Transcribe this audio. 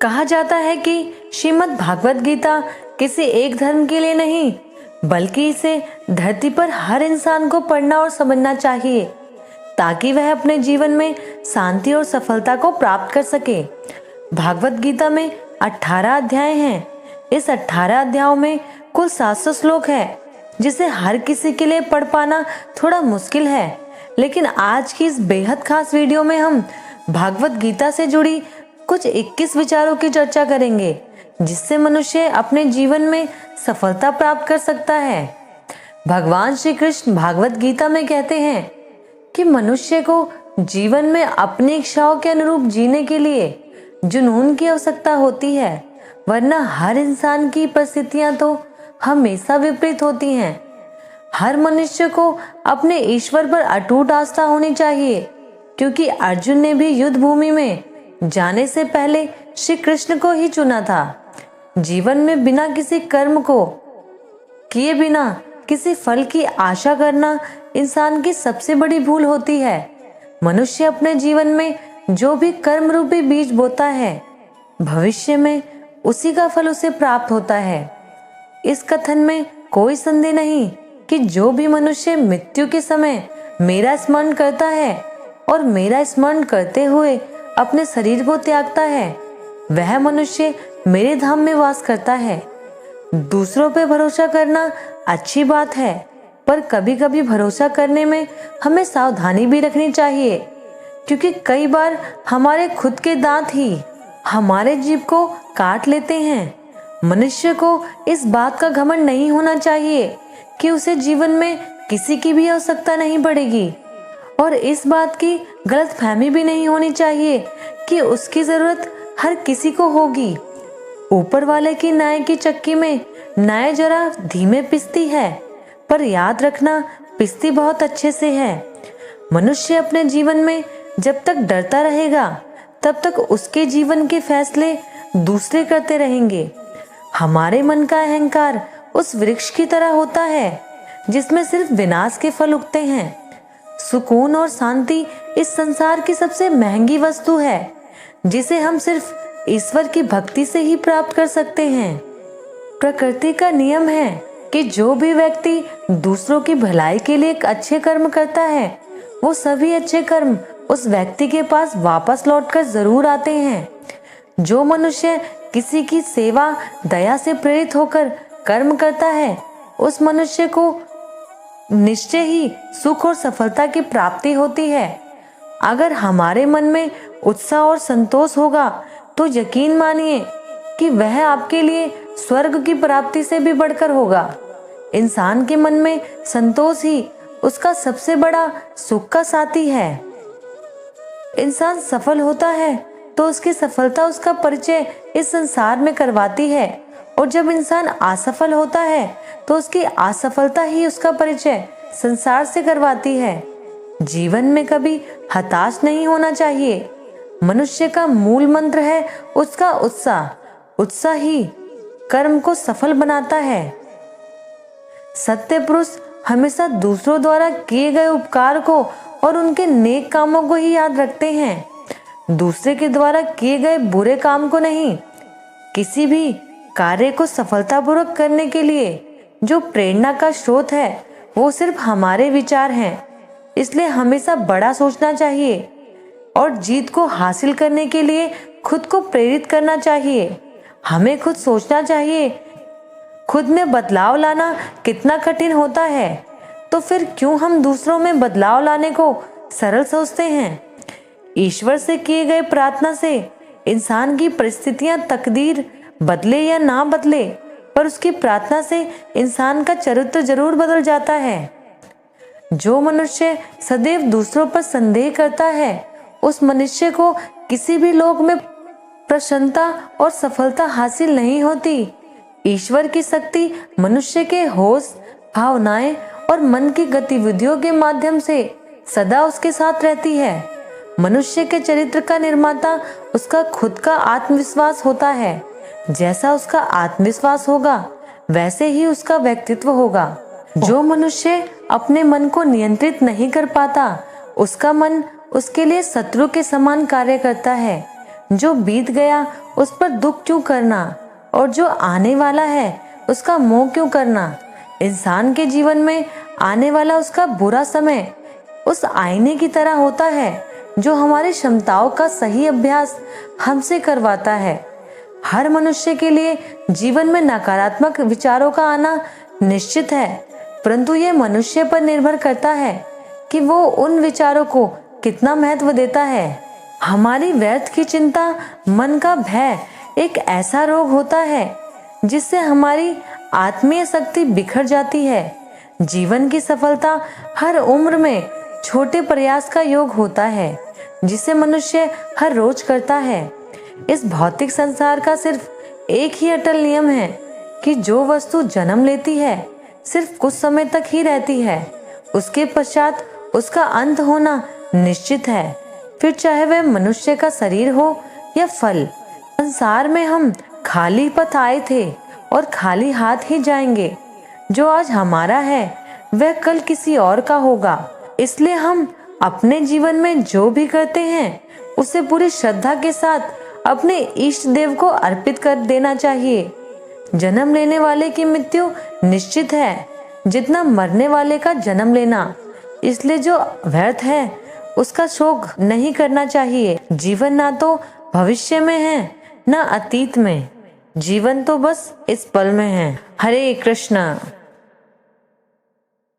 कहा जाता है कि श्रीमद् भागवत गीता किसी एक धर्म के लिए नहीं, बल्कि इसे धरती पर हर इंसान को पढ़ना और समझना चाहिए, ताकि वह अपने जीवन में शांति और सफलता को प्राप्त कर सके। भागवत गीता में 18 अध्याय हैं। इस 18 अध्यायों में कुल 700 श्लोक है, जिसे हर किसी के लिए पढ़ पाना थोड़ा मुश्किल है। लेकिन आज की इस बेहद खास वीडियो में हम भागवत गीता से जुड़ी कुछ 21 विचारों की चर्चा करेंगे, जिससे मनुष्य अपने जीवन में सफलता प्राप्त कर सकता है। भगवान श्री कृष्ण भागवत गीता में कहते हैं कि मनुष्य को जीवन में अपनी इच्छाओं के अनुरूप जीने के लिए जुनून की आवश्यकता होती है, वरना हर इंसान की परिस्थितियां तो हमेशा विपरीत होती हैं। हर मनुष्य को अपने ईश्वर पर अटूट आस्था होनी चाहिए, क्योंकि अर्जुन ने भी युद्ध भूमि में जाने से पहले श्री कृष्ण को ही चुना था। जीवन में बिना किसी कर्म को किए बिना किसी फल की आशा करना इंसान की सबसे बड़ी भूल होती है। मनुष्य अपने जीवन में जो भी कर्म रूपी बीज बोता है, भविष्य में उसी का फल उसे प्राप्त होता है। इस कथन में कोई संदेह नहीं कि जो भी मनुष्य मृत्यु के समय मेरा स्मरण करता है और मेरा स्मरण करते हुए अपने शरीर को त्यागता है, वह मनुष्य मेरे धाम में वास करता है। दूसरों पे भरोसा करना अच्छी बात है, पर कभी कभी भरोसा करने में हमें सावधानी भी रखनी चाहिए, क्योंकि कई बार हमारे खुद के दांत ही हमारे जीभ को काट लेते हैं। मनुष्य को इस बात का घमंड नहीं होना चाहिए कि उसे जीवन में किसी की भी आवश्यकता नहीं पड़ेगी, और इस बात की गलतफहमी भी नहीं होनी चाहिए कि उसकी जरूरत हर किसी को होगी। ऊपर वाले की नाव की चक्की में नाव जरा धीमे पिसती है, पर याद रखना पिसती बहुत अच्छे से है। मनुष्य अपने जीवन में जब तक डरता रहेगा, तब तक उसके जीवन के फैसले दूसरे करते रहेंगे। हमारे मन का अहंकार उस वृक्ष की तरह होता है जिसमें सिर्फ विनाश के फल उगते हैं। सुकून और शांति इस संसार की सबसे महंगी वस्तु है, जिसे हम सिर्फ ईश्वर की भक्ति से ही प्राप्त कर सकते हैं। प्रकृति का नियम है कि जो भी व्यक्ति दूसरों की भलाई के लिए एक अच्छे कर्म करता है, वो सभी अच्छे कर्म उस व्यक्ति के पास वापस लौटकर जरूर आते हैं। जो मनुष्य किसी की सेवा दया से प्रेरित होकर कर्म करता है, उस मनुष्य को निश्चय ही सुख और सफलता की प्राप्ति होती है। अगर हमारे मन में उत्साह और संतोष होगा, तो यकीन मानिए कि वह आपके लिए स्वर्ग की प्राप्ति से भी बढ़कर होगा। इंसान के मन में संतोष ही उसका सबसे बड़ा सुख का साथी है। इंसान सफल होता है तो उसकी सफलता उसका परिचय इस संसार में करवाती है, और जब इंसान असफल होता है तो उसकी असफलता ही उसका परिचय संसार से करवाती है। जीवन में कभी हताश नहीं होना चाहिए। मनुष्य का मूल मंत्र है उसका उत्साह। उत्साह ही कर्म को सफल बनाता है। सत्य पुरुष हमेशा दूसरों द्वारा किए गए उपकार को और उनके नेक कामों को ही याद रखते हैं, दूसरे के द्वारा किए गए बुरे काम को नहीं। किसी भी कार्य को सफलतापूर्वक करने के लिए जो प्रेरणा का स्रोत है, वो सिर्फ हमारे विचार हैं। इसलिए हमेशा बड़ा सोचना चाहिए और जीत को हासिल करने के लिए खुद को प्रेरित करना चाहिए। हमें खुद सोचना चाहिए, खुद में बदलाव लाना कितना कठिन होता है, तो फिर क्यों हम दूसरों में बदलाव लाने को सरल सोचते हैं। ईश्वर से किए गए प्रार्थना से इंसान की परिस्थितियां तकदीर बदले या ना बदले, पर उसकी प्रार्थना से इंसान का चरित्र जरूर बदल जाता है। जो मनुष्य सदैव दूसरों पर संदेह करता है, उस मनुष्य को किसी भी लोक में प्रसन्नता और सफलता हासिल नहीं होती। ईश्वर की शक्ति मनुष्य के होश, भावनाएं और मन की गतिविधियों के माध्यम से सदा उसके साथ रहती है। मनुष्य के चरित्र का निर्माता उसका खुद का आत्मविश्वास होता है। जैसा उसका आत्मविश्वास होगा, वैसे ही उसका व्यक्तित्व होगा। जो मनुष्य अपने मन को नियंत्रित नहीं कर पाता, उसका मन उसके लिए शत्रु के समान कार्य करता है। जो बीत गया उस पर दुख क्यों करना, और जो आने वाला है उसका मोह क्यों करना। इंसान के जीवन में आने वाला उसका बुरा समय उस आईने की तरह होता है जो हमारी क्षमताओं का सही अभ्यास हमसे करवाता है। हर मनुष्य के लिए जीवन में नकारात्मक विचारों का आना निश्चित है, परंतु ये मनुष्य पर निर्भर करता है कि वो उन विचारों को कितना महत्व देता है। हमारी व्यर्थ की चिंता, मन का भय एक ऐसा रोग होता है जिससे हमारी आत्मीय शक्ति बिखर जाती है। जीवन की सफलता हर उम्र में छोटे प्रयास का योग होता है जिसे मनुष्य हर रोज करता है। इस भौतिक संसार का सिर्फ एक ही अटल नियम है कि जो वस्तु जन्म लेती है सिर्फ कुछ समय तक ही रहती है, उसके पश्चात उसका अंत होना निश्चित है। फिर चाहे वह मनुष्य का शरीर हो या फल। संसार में हम खाली पथ आए थे और खाली हाथ ही जाएंगे। जो आज हमारा है वह कल किसी और का होगा। इसलिए हम अपने जीवन में जो भी करते हैं उसे पूरी श्रद्धा के साथ अपने इष्ट देव को अर्पित कर देना चाहिए। जन्म लेने वाले की मृत्यु निश्चित है, जितना मरने वाले का जन्म लेना। इसलिए जो व्यर्थ है उसका शोक नहीं करना चाहिए। जीवन ना तो भविष्य में है ना अतीत में, जीवन तो बस इस पल में है। हरे कृष्णा।